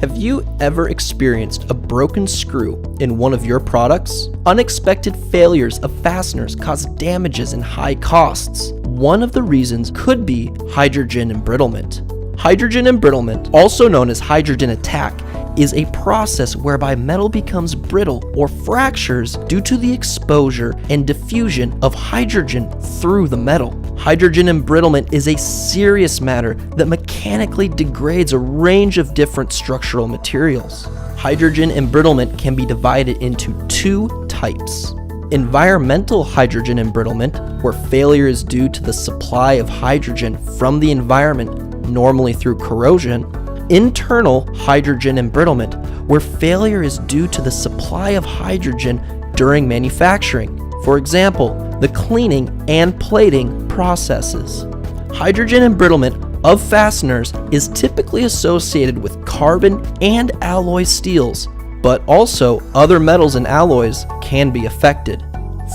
Have you ever experienced a broken screw in one of your products? Unexpected failures of fasteners cause damages and high costs. One of the reasons could be hydrogen embrittlement. Hydrogen embrittlement, also known as hydrogen attack, is a process whereby metal becomes brittle or fractures due to the exposure and diffusion of hydrogen through the metal. Hydrogen embrittlement is a serious matter that mechanically degrades a range of different structural materials. Hydrogen embrittlement can be divided into two types. Environmental hydrogen embrittlement, where failure is due to the supply of hydrogen from the environment, normally through corrosion. Internal hydrogen embrittlement, where failure is due to the supply of hydrogen during manufacturing. For example, the cleaning and plating processes. Hydrogen embrittlement of fasteners is typically associated with carbon and alloy steels, but also other metals and alloys can be affected.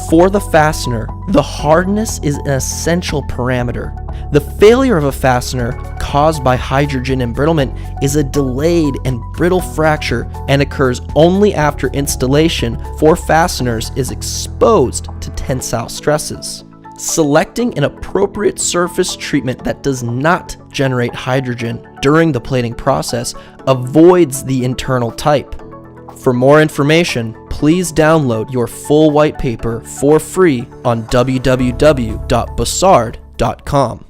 For the fastener, the hardness is an essential parameter. The failure of a fastener caused by hydrogen embrittlement is a delayed and brittle fracture and occurs only after installation for fasteners is exposed to tensile stresses. Selecting an appropriate surface treatment that does not generate hydrogen during the plating process avoids the internal type. For more information, please download your full white paper for free on www.bossard.com.